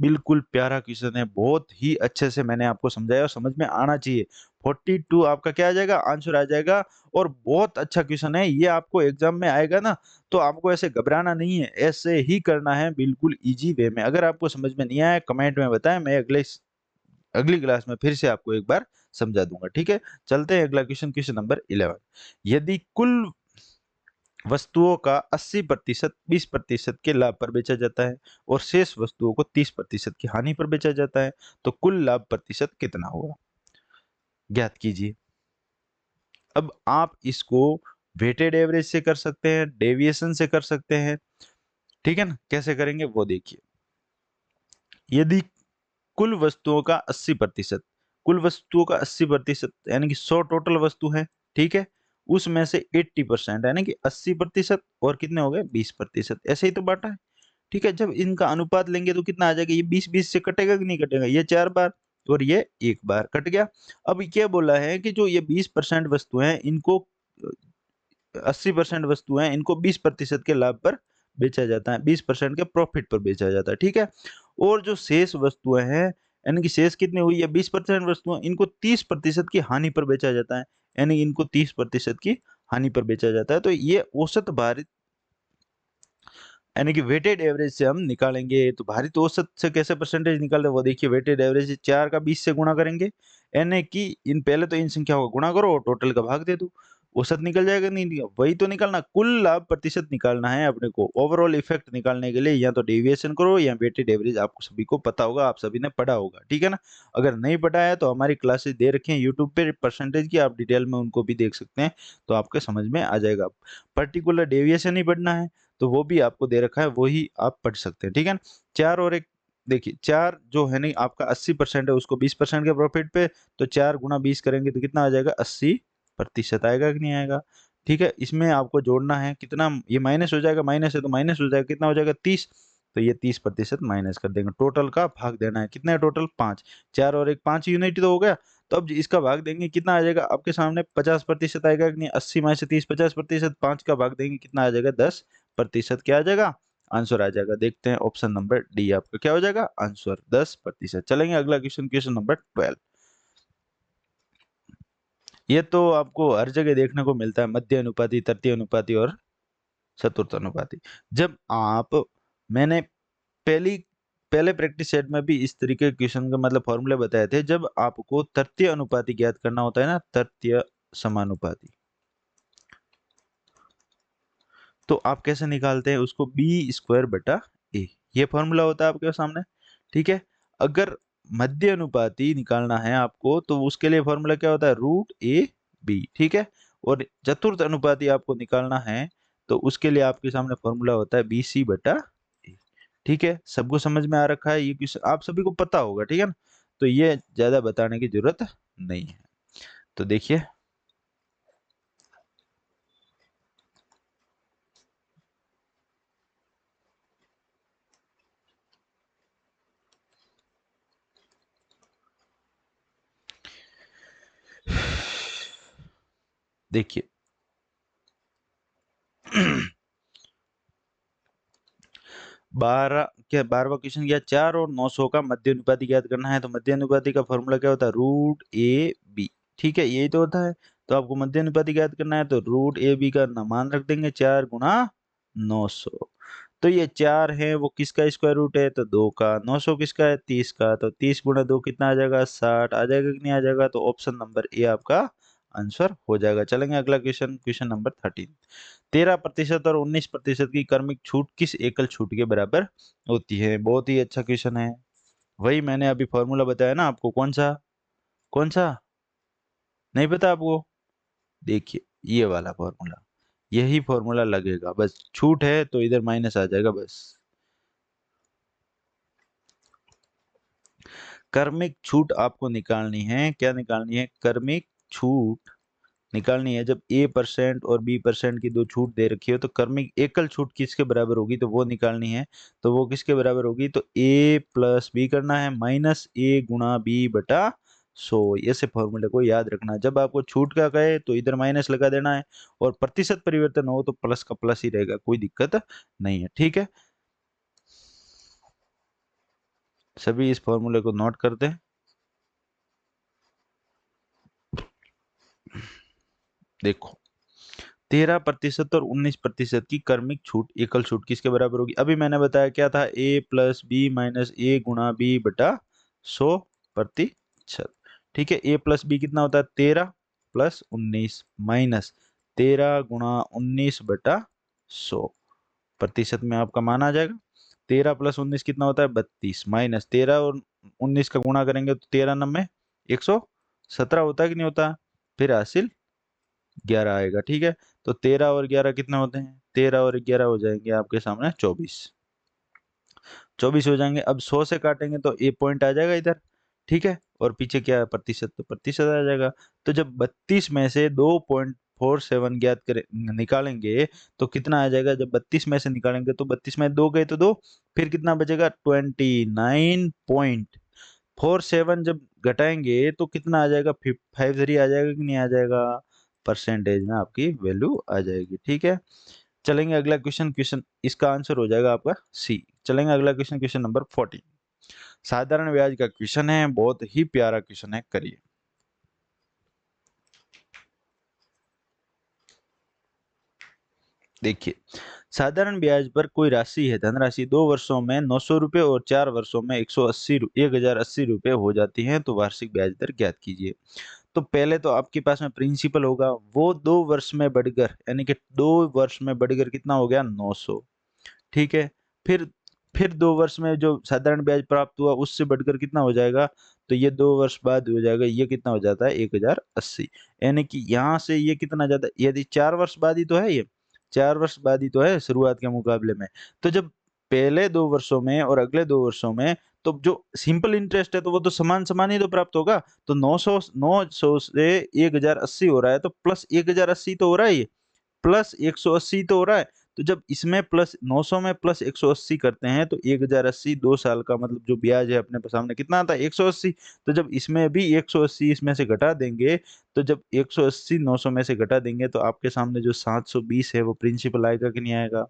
बिल्कुल प्यारा क्वेश्चन है, बहुत ही अच्छे से मैंने आपको समझाया और समझ में आना चाहिए। 42 आपका क्या आ जाएगा, आंसर आ जाएगा। और बहुत अच्छा क्वेश्चन है ये, आपको एग्जाम में आएगा ना तो आपको ऐसे घबराना नहीं है, ऐसे ही करना है बिल्कुल इजी वे में। अगर आपको समझ में नहीं आया कमेंट में बताएं, मैं अगली क्लास में फिर से आपको एक बार समझा दूंगा, ठीक है। चलते हैं अगला क्वेश्चन, क्वेश्चन नंबर 11। यदि कुल वस्तुओं का 80% 20% के लाभ पर बेचा जाता है और शेष वस्तुओं को 30% की हानि पर बेचा जाता है तो कुल लाभ प्रतिशत कितना होगा, ज्ञात कीजिए। अब आप इसको वेटेड एवरेज से कर सकते हैं, डेविएशन से कर सकते हैं, ठीक है ना। कैसे करेंगे वो देखिए। यदि कुल वस्तुओं का 80%, कुल वस्तुओं का 80% यानी कि 100 टोटल वस्तु है, ठीक है, उसमें से 80% यानी कि 80% और कितने हो गए 20%, ऐसे ही तो बांटा है, ठीक है। जब इनका अनुपात लेंगे तो कितना आ जाएगा, ये 20-20 से कटेगा कि नहीं कटेगा, ये 4 बार और ये 1 बार कट गया। अब क्या बोला है कि जो ये 20% वस्तु हैं इनको 80% वस्तु हैं इनको 20% के लाभ पर बेचा जाता है, 20% के प्रॉफिट पर बेचा जाता है, ठीक है। और जो शेष वस्तुएं हैं यानी कि शेष कितनी हुई है 20% वस्तुएं, इनको 30% की हानि पर बेचा जाता है, यानी इनको 30% की हानि पर बेचा जाता है। तो ये औसत भारित यानी कि वेटेड एवरेज से हम निकालेंगे। तो भारित औसत से कैसे परसेंटेज निकालते हैं वो देखिए। वेटेड एवरेज 4 का 20 से गुणा करेंगे, यानी कि इन पहले तो इन संख्याओं का गुणा करो और टोटल का भाग दे दो, औसत निकल जाएगा, नहीं निकल वही तो निकालना, कुल लाभ प्रतिशत निकालना है अपने को। ओवरऑल इफेक्ट निकालने के लिए या तो डेविएशन करो या वेटेड एवरेज, आपको सभी को पता होगा, आप सभी ने पढ़ा होगा, ठीक है ना। अगर नहीं पढ़ा है तो हमारी क्लासेस दे रखी हैं यूट्यूब पे परसेंटेज की, आप डिटेल में उनको भी देख सकते हैं, तो आपके समझ में आ जाएगा। पर्टिकुलर डेविएशन ही पढ़ना है तो वो भी आपको दे रखा है, वही आप पढ़ सकते हैं, ठीक है ना। 4 और 1 देखिए, 4 जो है नहीं आपका 80% है उसको 20% के प्रॉफिट पे, तो 4 गुणा 20 करेंगे तो कितना आ जाएगा 80% आएगा कि नहीं आएगा, ठीक है। इसमें आपको जोड़ना है कितना, ये माइनस हो जाएगा, माइनस है तो माइनस हो जाएगा, कितना हो जाएगा 30, तो ये 30% माइनस कर देंगे, टोटल का भाग देना है, कितना है टोटल 5, 4 और 1 5 यूनिट तो हो गया। तो अब इसका भाग देंगे कितना आ जाएगा आपके सामने 50% आएगा कि नहीं, 80 में से 30 50%, 5 का भाग देंगे कितना आ जाएगा 10%, क्या आ जाएगा आंसर आ जाएगा। देखते हैं ऑप्शन नंबर डी आपका क्या हो जाएगा आंसर 10%। चलेंगे अगला क्वेश्चन, क्वेश्चन नंबर 12। ये तो आपको हर जगह देखने को मिलता है, मध्य अनुपाती, तृतीय अनुपाती और चतुर्थ अनुपाती। जब आप मैंने पहली पहले प्रैक्टिस सेट में भी इस तरीके के क्वेश्चन का मतलब फॉर्मूले बताए थे, जब आपको तृतीय अनुपाती ज्ञात करना होता है ना, तृतीय समानुपाती, तो आप कैसे निकालते हैं उसको, बी स्क्वायर बटा ए, ये फॉर्मूला होता है आपके सामने, ठीक है। अगर मध्य अनुपाती निकालना है आपको तो उसके लिए फॉर्मूला क्या होता है, रूट ए बी, ठीक है। और चतुर्थ अनुपाती आपको निकालना है तो उसके लिए आपके सामने फॉर्मूला होता है बी सी बटा ए, ठीक है। सबको समझ में आ रखा है, ये क्वेश्चन आप सभी को पता होगा, ठीक है ना। तो ये ज्यादा बताने की जरूरत नहीं है। तो देखिए देखिए 12 क्या 12वां क्वेश्चन किया 4 और 900 का मध्य अनुपाती ज्ञात करना है। तो मध्य अनुपाती का फॉर्मूला क्या होता है, रूट ए बी। ठीक है, यही तो होता है। तो आपको मध्य अनुपाती ज्ञात करना है तो रूट ए बी का मान रख देंगे 4 गुणा 900। तो ये 4 है वो किसका स्क्वायर रूट है, तो 2 का। 900 किसका है, 30 का। तो 30 गुणा 2 कितना आ जाएगा, 60 आ जाएगा कि नहीं आ जाएगा। तो ऑप्शन नंबर ए आपका आंसर हो जाएगा। चलेंगे अगला क्वेश्चन, क्वेश्चन नंबर 13। 13% और 19% की क्रमिक छूट किस एकल छूट के बराबर होती है। बहुत ही अच्छा क्वेश्चन है। वही मैंने अभी फॉर्मूला बताया ना आपको। कौन सा, कौन सा नहीं पता आपको। देखिए ये वाला फॉर्मूला, यही फॉर्मूला लगेगा। बस छूट है तो इधर माइनस आ जाएगा बस। क्रमिक छूट आपको निकालनी है। क्या निकालनी है, क्रमिक छूट निकालनी है। जब A% और B% की दो छूट दे रखी हो तो क्रमिक एकल छूट किसके बराबर होगी, तो वो निकालनी है। तो वो किसके बराबर होगी, तो A प्लस बी करना है, माइनस A गुणा बी बटा 100। ऐसे फॉर्मूले को याद रखना। जब आपको छूट का कहे तो इधर माइनस लगा देना है, और प्रतिशत परिवर्तन हो तो प्लस का प्लस ही रहेगा, कोई दिक्कत नहीं है। ठीक है, सभी इस फॉर्मूले को नोट कर दें। देखो 13% और 19% की क्रमिक छूट एकल छूट किसके बराबर होगी। अभी मैंने बताया क्या था, A प्लस बी माइनस ए गुणा बी बटा 100%। ठीक है, A प्लस बी कितना होता है, 13 प्लस 19 माइनस 13 गुणा 19 बटा 100%। में आपका मान आ जाएगा। 13 प्लस 19 कितना होता है, 32 माइनस 13 और 19 का गुणा करेंगे तो 13 नब्बे 117 होता है कि नहीं होता। फिर हासिल 11 आएगा। ठीक है, तो 13 और 11 कितने होते हैं, 13 और 11 हो जाएंगे आपके सामने 24। 24 हो जाएंगे। अब 100 से काटेंगे तो ए पॉइंट आ जाएगा इधर। ठीक है, और पीछे क्या है, प्रतिशत, तो प्रतिशत आ जाएगा। तो जब 32 में से 2.47 ज्ञात करें निकालेंगे तो कितना आ जाएगा। जब 32 में से निकालेंगे तो 32 में 2 गए तो 2, फिर कितना बचेगा 29.47। जब घटाएंगे तो कितना आ जाएगा, 53 आ जाएगा कि नहीं आ जाएगा। परसेंटेज में आपकी वैल्यू आ जाएगी। ठीक है, चलेंगे अगला क्वेश्चन। क्वेश्चन इसका आंसर हो जाएगा आपका सी। चलेंगे अगला क्वेश्चन, क्वेश्चन नंबर 14। साधारण ब्याज का क्वेश्चन है, बहुत ही प्यारा क्वेश्चन है, करिए। देखिए साधारण ब्याज पर कोई राशि है, धनराशि 2 वर्षों में 900 रुपये और 4 वर्षों में 1080 रुपये हो जाती है। तो वार्षिक ब्याज दर ज्ञात कीजिए। तो पहले तो आपके पास में प्रिंसिपल होगा, वो 2 वर्ष में बढ़कर, यानी कि 2 वर्ष में बढ़कर कितना हो गया, 900। ठीक है, फिर फिर 2 वर्ष में जो साधारण ब्याज प्राप्त हुआ उससे बढ़कर कितना हो जाएगा, तो ये 2 वर्ष बाद हो जाएगा, ये कितना हो जाता है 1080। यानी कि यहाँ से ये कितना जाता है, यदि 4 वर्ष बाद ही तो है, ये 4 वर्ष बाद ही तो है शुरुआत के मुकाबले में। तो जब पहले 2 वर्षों में और अगले 2 वर्षों में, तो जो सिंपल इंटरेस्ट है तो वो तो समान समान ही तो प्राप्त होगा। तो 900 से 1080 हो रहा है, तो प्लस 1080 तो हो रहा है, ये प्लस 180 तो हो रहा है। तो जब इसमें प्लस 900 में प्लस 180 करते हैं तो 1080 2 साल का मतलब जो ब्याज है अपने सामने कितना आता है, 180। तो जब इसमें भी 180 इसमें से घटा देंगे, तो जब 180 900 में से घटा देंगे तो आपके सामने जो 720 है वो प्रिंसिपल आएगा कि नहीं आएगा,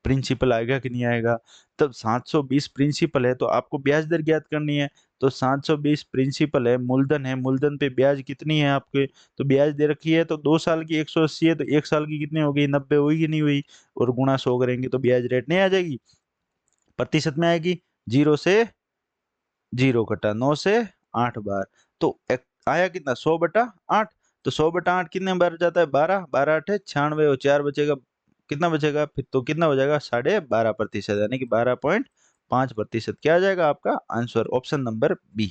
प्रिंसिपल आएगा कि नहीं आएगा। तब 720 प्रिंसिपल है तो आपको ब्याज दर ज्ञात करनी है। तो 720 प्रिंसिपल है, मूलधन है, मूलधन पे ब्याज कितनी है आपके, तो ब्याज दे रखी है। तो 2 साल की 180 है तो 1 साल की कितनी हो गई, 90 हुई कि नहीं हुई। और गुणा 100 करेंगे तो ब्याज रेट नहीं आ जाएगी, प्रतिशत में आएगी। 0 से 0 कटा 9 से 8 बार, तो आया कितना, 100/8। तो 100/8 कितने बार जाता है, 12, 12 8 96, और 4 बचेगा, कितना बचेगा फिर, तो कितना हो जाएगा 12.5%, यानी कि 12.5%। क्या आ जाएगा आपका आंसर, ऑप्शन नंबर बी।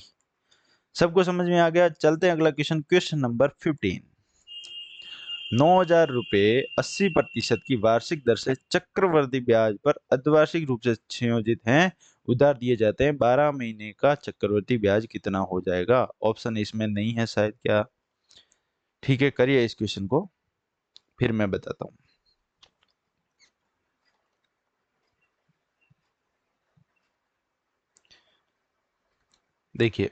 सबको समझ में आ गया। चलते हैं अगला क्वेश्चन, क्वेश्चन नंबर 15। 9,000 रुपये 80% की वार्षिक दर से चक्रवृद्धि ब्याज पर अर्धवार्षिक रूप से संयोजित हैं, उधार दिए जाते हैं 12 महीने का चक्रवृद्धि ब्याज कितना हो जाएगा? ऑप्शन इसमें नहीं है शायद, क्या? ठीक है, करिए इस क्वेश्चन को, फिर मैं बताता हूँ। देखिए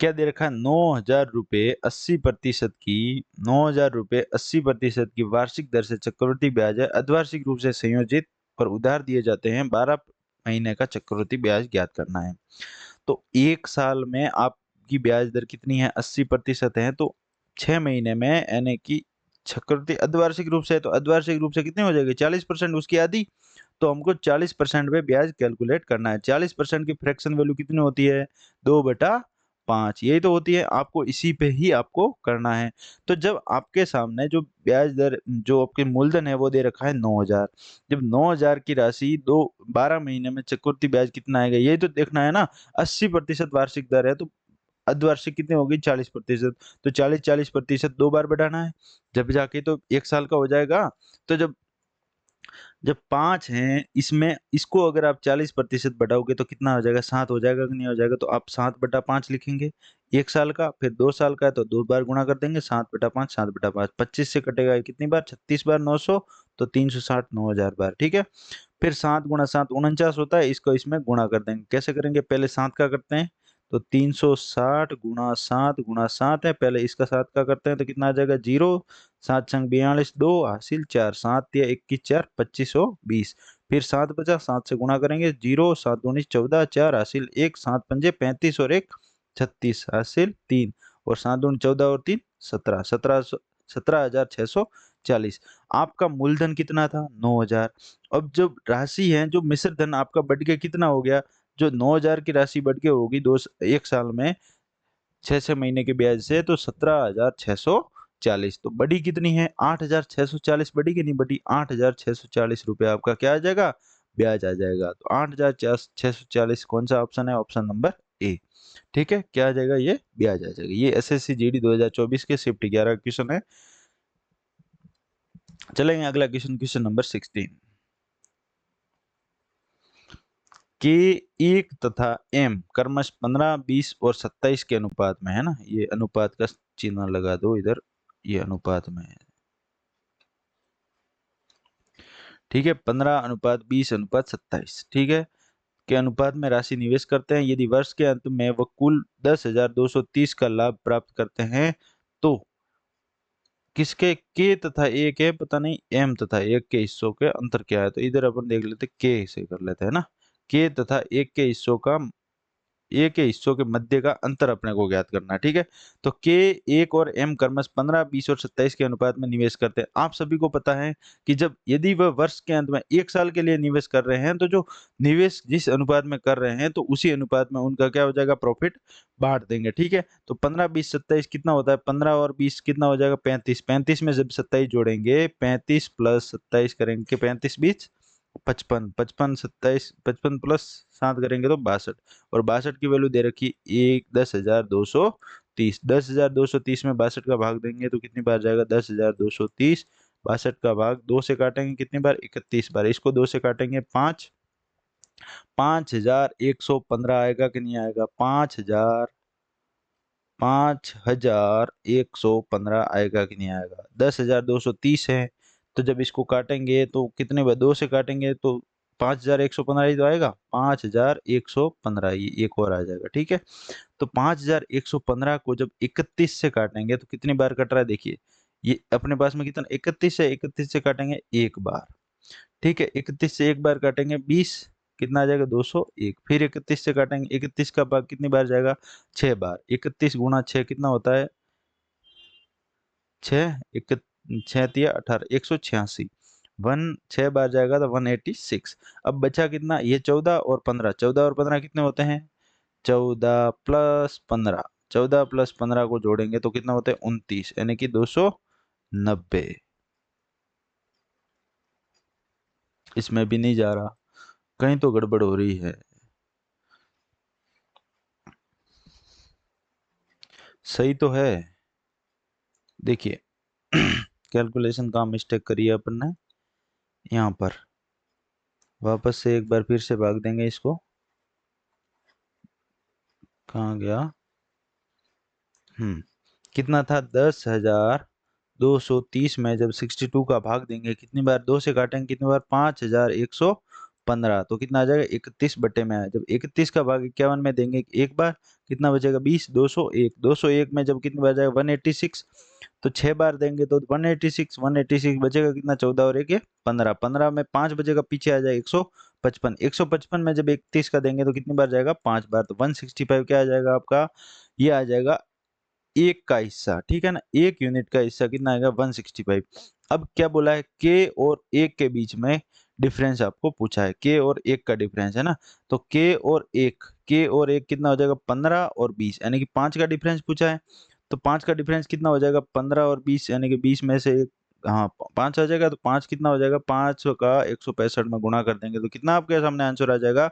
क्या दे रखा है, 9,000 रुपये 80% की, 9,000 रुपये 80% की वार्षिक दर से चक्रवृद्धि ब्याज है, अर्धवार्षिक रूप से संयोजित पर उधार दिए जाते हैं, 12 महीने का चक्रवृद्धि ब्याज ज्ञात करना है। तो एक साल में आपकी ब्याज दर कितनी है, 80% है, तो 6 महीने में यानी कि चक्रवृद्धि अर्धवार्षिक रूप से है, तो अर्धवार्षिक रूप से कितनी हो जाएगी, 40%, उसकी आधी। तो हमको 40% पे ब्याज कैलकुलेट करना है। 40% की फ्रैक्शन वैल्यू कितनी होती है, 2/5, यही तो होती है। आपको इसी पे ही आपको करना है। तो जब आपके सामने जो ब्याज दर, जो आपके मूलधन है वो दे रखा है 9,000, जब 9,000 की राशि दो 12 महीने में चक्रवृद्धि ब्याज कितना आएगा यही तो देखना है ना। 80% वार्षिक दर है, तो अर्धवार्षिक कितनी होगी, 40%। तो 40% दो बार बढ़ाना है, जब जाके तो एक साल का हो जाएगा। तो जब जब 5 हैं, इसमें इसको अगर आप 40% बढ़ाओगे तो कितना हो जाएगा, 7 हो जाएगा कि नहीं हो जाएगा? तो आप 7/5 लिखेंगे 1 साल का, फिर 2 साल का है तो 2 बार गुणा कर देंगे, 7/5, 7/5, 25 से कटेगा कितनी बार, 36 बार 900, तो 360, 9,000 बार, ठीक है। फिर 7 गुणा 7 49 होता है, इसको इसमें गुणा कर देंगे। कैसे करेंगे, पहले 7 का करते हैं, तो 360 गुणा 7 गुणा 7 है, पहले इसका 7 का करते हैं तो कितना आ जाएगा, 0, 7 संग 42, 2 हासिल 4, 7 या 21 4 2520। फिर 7 बचा, 7 से गुणा करेंगे, 0, 7 दूनी 14, 4 हासिल 1, 7 पंजे 35 और 1 36 हासिल 3, और 7 दूनी 14 और 3 17, 17,640। आपका मूलधन कितना था, 9,000। अब जब राशि है, जो मिश्र धन आपका बढ़ के कितना हो गया, जो 9,000 की राशि बढ़ के होगी एक साल में 6 महीने के ब्याज से, तो 17,640। तो बड़ी कितनी है, 8,640 बड़ी कि नहीं बड़ी, 8,640 रुपये आपका क्या आ जाएगा, ब्याज आ जाएगा। तो 8,640 कौन सा ऑप्शन है, ऑप्शन नंबर ए। ठीक है, क्या आ जाएगा, ये ब्याज आ जाएगा। ये एसएससी जीडी 2024 के शिफ्ट 11 क्वेश्चन है। चलेंगे अगला क्वेश्चन, क्वेश्चन नंबर 16। के 1 तथा एम क्रमश 15, 20 और 27 के अनुपात में है ना, ये अनुपात का चिन्ह लगा दो इधर, ये अनुपात में है, ठीक है। 15:20:27, ठीक है, के अनुपात में राशि निवेश करते हैं। यदि वर्ष के अंत में वह कुल 10,230 का लाभ प्राप्त करते हैं तो किसके, के तथा ए के पता नहीं, एम तथा एक के हिस्सों के अंतर क्या है, तो इधर अपन देख लेते, के से कर लेते हैं ना। के तथा एक के हिस्सों का, ए के हिस्सों के मध्य का अंतर अपने को ज्ञात करना है, ठीक है। तो के, एक और एम क्रमश 15, 20 और 27 के अनुपात में निवेश करते हैं। आप सभी को पता है कि जब यदि वह वर्ष के अंत में एक साल के लिए निवेश कर रहे हैं, तो जो निवेश जिस अनुपात में कर रहे हैं, तो उसी अनुपात में उनका क्या हो जाएगा, प्रॉफिट बांट देंगे, ठीक है। तो 15, 20, 27 कितना होता है, 15 और 20 कितना हो जाएगा, 35, 35 में जब 27 जोड़ेंगे, 35 प्लस 27 करेंगे, 35 20 55, 55 27, 55 प्लस 7 करेंगे तो 62, और 62 की वैल्यू दे रखी एक 10,230। 10,230 में 62 का भाग देंगे तो कितनी बार जाएगा, 10,230। 62 का भाग 2 से काटेंगे कितनी बार, 31 बार। इसको 2 से काटेंगे 5, 5,115 आएगा कि नहीं आएगा, 5,115 आएगा कि नहीं आएगा। 10,230 है, तो जब इसको काटेंगे तो कितने बार, 2 से काटेंगे तो 5,115 ही तो आएगा, 5,115, ये एक और आ जाएगा, ठीक है। तो 5,115 को जब 31 से काटेंगे तो कितनी बार कट रहा है, देखिए ये अपने पास में कितना, 31 है, 31 से काटेंगे एक बार, ठीक है। 31 से एक बार काटेंगे 20, कितना आ जाएगा, 201। फिर 31 से काटेंगे, 31 का भाग कितनी बार जाएगा, 6 बार। 31 गुणा 6 कितना होता है, 6, 6 तिया 18, 186। 6 बार जाएगा तो 186। अब बचा कितना, ये 14 और 15, 14 और 15 कितने होते हैं, 14 प्लस 15, 14 प्लस 15 को जोड़ेंगे तो कितना होता है, 29, यानी कि 290। इसमें भी नहीं जा रहा, कहीं तो गड़बड़ हो रही है। सही तो है, देखिए कैलकुलेशन का मिस्टेक करी है अपन ने यहाँ पर। वापस से एक बार फिर से भाग देंगे इसको, कहाँ गया? कितना था? 10,230 में जब 62 का भाग देंगे, कितनी बार 2 से काटेंगे, कितनी बार? 5,115। तो कितना आ जाएगा? 31 बटे में आया। जब 31 का भाग 51 में देंगे एक बार, कितना बचेगा? 20। 201, 201 में जब कितनी बार जाएगा? 186। तो 6 बार देंगे तो 186, 186 बचेगा कितना? 14 और 1 15, 15 में 5 बचेगा, पीछे आ जाएगा 155, 155 में जब 31 का देंगे तो कितनी बार जाएगा? 5 बार। तो 165 क्या आ जाएगा आपका? ये आ जाएगा एक का हिस्सा, ठीक है ना? एक यूनिट का हिस्सा कितना आएगा? 165। अब क्या बोला है? के और एक के बीच में डिफरेंस आपको पूछा है, के और एक का डिफरेंस है ना। तो के और एक कितना हो जाएगा? 15 और 20, यानी कि 5 का डिफरेंस पूछा है। तो 5 का डिफरेंस कितना हो जाएगा? 15 और 20, यानी कि 20 में से एक, हाँ 5 आ जाएगा। तो 5 कितना हो जाएगा? 5 का 165 में गुणा कर देंगे तो कितना आपके सामने आंसर आ जाएगा?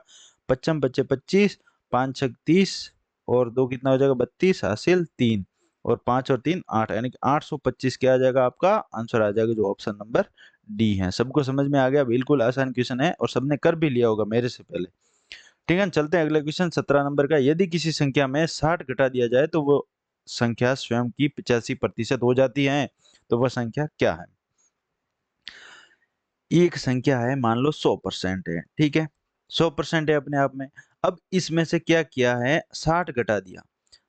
55 बच्चे 25, 5 छक 30 और 2 कितना हो जाएगा? 32, हासिल 3 और 5 और 3 8, यानी कि 825 क्या आ जाएगा? आपका आंसर आ जाएगा जो ऑप्शन नंबर डी है। सबको समझ में आ गया? बिल्कुल आसान क्वेश्चन है और सबने कर भी लिया होगा मेरे से पहले। ठीक है, चलते हैं अगले क्वेश्चन 17 नंबर का। यदि किसी संख्या में 60 घटा दिया जाए तो वो संख्या स्वयं की 85% हो जाती है, तो वह संख्या क्या है? एक संख्या है, मान लो 100% है, ठीक है, 100% है अपने आप में। अब इसमें से क्या किया है? 60 घटा दिया,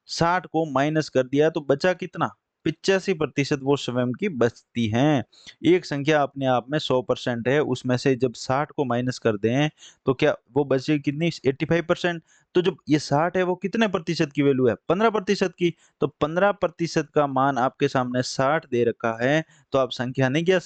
60 को माइनस कर दिया तो बचा कितना? 85% वो स्वयं की बचती हैं। एक संख्या अपने आप में 100% है, उसमें से जब 60 को माइनस कर दें तो क्या वो बचेगी कितनी? 85%। तो जब ये 60 है वो कितने प्रतिशत की वैल्यू है? 15% की। तो 15% का मान आपके सामने 60 दे रखा है, तो आप संख्या नहीं कर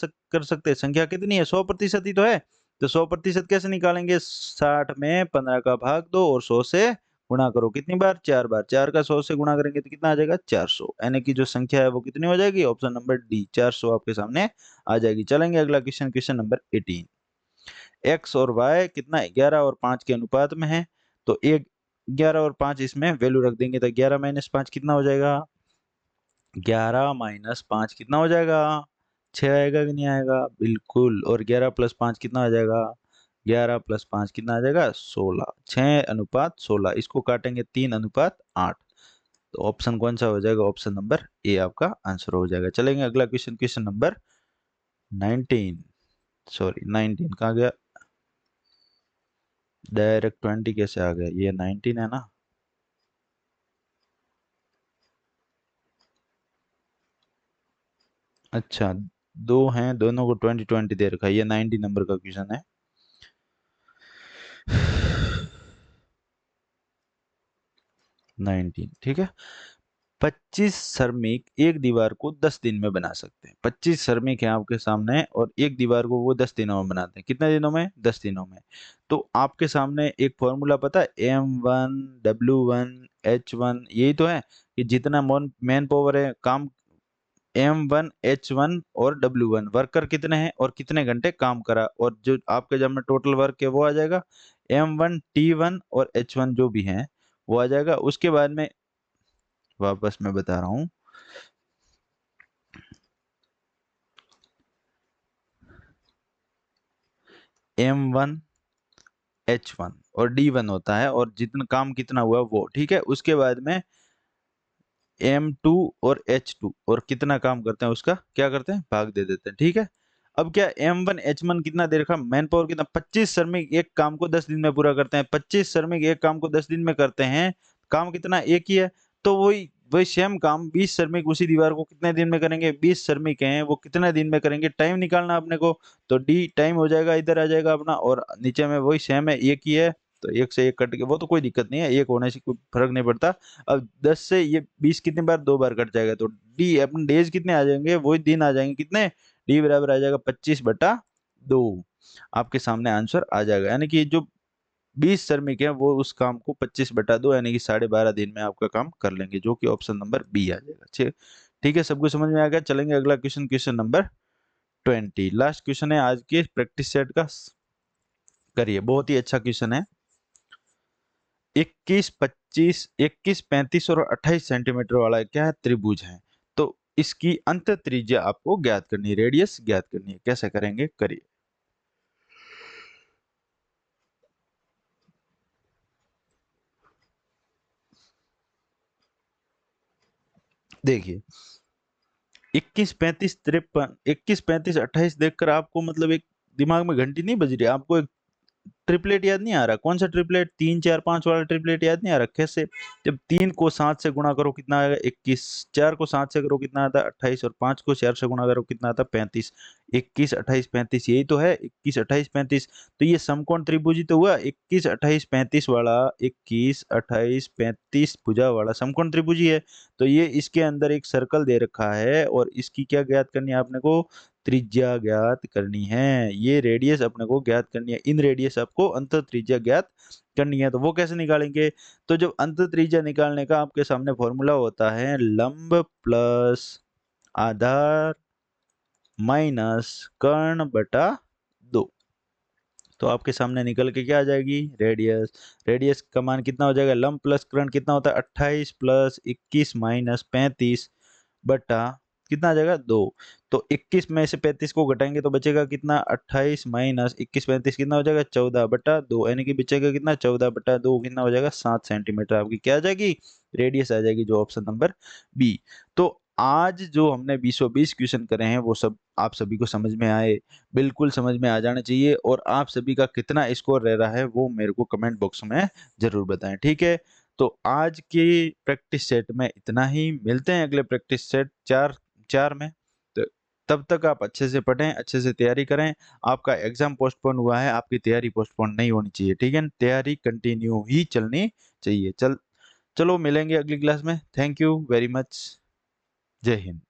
सकते। संख्या कितनी है? 100% ही तो है। तो 100% कैसे निकालेंगे? 60 में 15 का भाग दो और 100 से गुणा करो। कितनी बार? 4 बार। 4 का 100 से गुणा करेंगे तो कितना आ जाएगा? 400, यानी कि जो संख्या है वो कितनी हो जाएगी? ऑप्शन नंबर डी 400 आपके सामने आ जाएगी। चलेंगे अगला क्वेश्चन, क्वेश्चन नंबर 18। एक्स और वाई कितना 11 और 5 के अनुपात में है। तो एक 11 और 5 इसमें वैल्यू रख देंगे तो 11 माइनस 5 कितना हो जाएगा? 11 माइनस 5 कितना हो जाएगा? 6 आएगा कि नहीं आएगा? बिल्कुल। और 11 प्लस 5 कितना आ जाएगा? 11 प्लस 5 कितना आ जाएगा? 16। 6 अनुपात 16, इसको काटेंगे 3 अनुपात 8। तो ऑप्शन कौन सा हो जाएगा? ऑप्शन नंबर ए आपका आंसर हो जाएगा। चलेंगे अगला क्वेश्चन, क्वेश्चन नंबर 19, सॉरी 19 कहाँ गया? डायरेक्ट 20 कैसे आ गया? ये 19 है ना। अच्छा, दो हैं, दोनों को 20 20 दे रखा है। ये 90 नंबर का क्वेश्चन है। 19, ठीक है। 25 श्रमिक एक दीवार को 10 दिन में बना सकते हैं। 25 श्रमिक हैं आपके सामने और एक दीवार को वो 10 दिनों में बनाते हैं। कितने दिनों में? 10 दिनों में। तो आपके सामने एक फॉर्मूला पता है, M1W1H1, यही तो है कि जितना मैन पावर है, काम M1H1 और W1, वर्कर कितने हैं और कितने घंटे काम करा, और जो आपके जब में टोटल वर्क है वो आ जाएगा। M1T1 और H1 जो भी हैं वो आ जाएगा। उसके बाद में वापस मैं बता रहा हूँ, M1H1 और D1 होता है, और जितना काम कितना हुआ वो, ठीक है। उसके बाद में M2 और H2, और कितना काम करते हैं उसका क्या करते हैं? भाग दे देते हैं, ठीक है। अब क्या M1H1 कितना दे रखा? मैन पावर कितना? 25 श्रमिक एक काम को 10 दिन में पूरा करते हैं। 25 श्रमिक एक काम को 10 दिन में करते हैं, काम कितना? एक ही है। तो वही वही सेम काम 20 श्रमिक उसी दीवार को कितने दिन में करेंगे? 20 श्रमिक हैं वो कितने दिन में करेंगे? टाइम निकालना अपने को। तो डी टाइम हो जाएगा, इधर आ जाएगा अपना, और नीचे में वही सेम है, एक ही है। तो एक से एक कट के वो तो कोई दिक्कत नहीं है, एक होने से कोई फर्क नहीं पड़ता। अब 10 से ये 20 कितनी बार? 2 बार कट जाएगा, तो डी अपन डेज कितने आ जाएंगे? वही दिन आ जाएंगे। कितने? डी बराबर आ जाएगा 25/2। आपके सामने आंसर आ जाएगा, यानी कि जो 20 श्रमिक है वो उस काम को 25/2 यानी कि 12.5 दिन में आपका काम कर लेंगे, जो कि ऑप्शन नंबर बी आ जाएगा। ठीक है, सबको समझ में आ गया। चलेंगे अगला question, question number 20, last question है आज के प्रैक्टिस सेट का। करिए, बहुत ही अच्छा क्वेश्चन है। 21, 25, 21, 35 और 28 सेंटीमीटर वाला क्या है? त्रिभुज है। तो इसकी अंत त्रिज्या आपको ज्ञात करनी है, रेडियस ज्ञात करनी है। कैसे करेंगे? करिए। देखिए 21 35 53, 21 35 28 देखकर आपको मतलब एक दिमाग में घंटी नहीं बज रही, आपको एक ट्रिपलेट याद नहीं आ रहा? कौन सा ट्रिपलेट? 3 4 5 वाला ट्रिपलेट याद नहीं आ रहा? कैसे? जब 3 को 7 से गुणा करो कितना आएगा? 21, 4 को 7 से करो कितना आता है? 28, और 5 को 4 से गुणा करो कितना आता है? 35। 21 28 35 यही तो है, 21 28 35। तो ये समकोण त्रिभुज ही तो हुआ 21 28 35 वाला, 21 28 35 भुजा वाला समकोण त्रिभुज ही है। तो ये इसके अंदर एक सर्कल दे रखा है और इसकी क्या ज्ञात करनी है आपने को? त्रिज्या ज्ञात करनी है। ये रेडियस अपने को ज्ञात करनी है, इन रेडियस आपको अंत त्रिज्या ज्ञात करनी है। तो वो कैसे निकालेंगे? तो जब अंत त्रिज्या निकालने का आपके सामने फॉर्मूला होता है लंब प्लस आधार माइनस कर्ण बटा 2। तो आपके सामने निकल के क्या आ जाएगी? रेडियस। रेडियस का मान कितना हो जाएगा? लंब प्लस कर्ण कितना होता है? 28 प्लस 21 माइनस 35 बटा कितना आ जाएगा? 2। तो 21 में से 35 को घटाएंगे तो बचेगा कितना? 28 माइनस 21 35 कितना हो जाएगा? 14 बटा 2, यानी कि बचेगा कितना? 14 बटा 2 कितना हो जाएगा? 7 सेंटीमीटर आपकी क्या आ जाएगी? रेडियस आ जाएगी, जो ऑप्शन नंबर बी। तो आज जो हमने 20 क्वेश्चन करे हैं वो सब आप सभी को समझ में आए, बिल्कुल समझ में आ जाने चाहिए। और आप सभी का कितना स्कोर रह रहा है वो मेरे को कमेंट बॉक्स में जरूर बताएं, ठीक है? तो आज की प्रैक्टिस सेट में इतना ही, मिलते हैं अगले प्रैक्टिस सेट 4 में। तो तब तक आप अच्छे से पढ़ें, अच्छे से तैयारी करें। आपका एग्जाम पोस्टपोन हुआ है, आपकी तैयारी पोस्टपोन नहीं होनी चाहिए, ठीक है? तैयारी कंटिन्यू ही चलनी चाहिए। चलो मिलेंगे अगली क्लास में। Thank you very much. जय हिंद।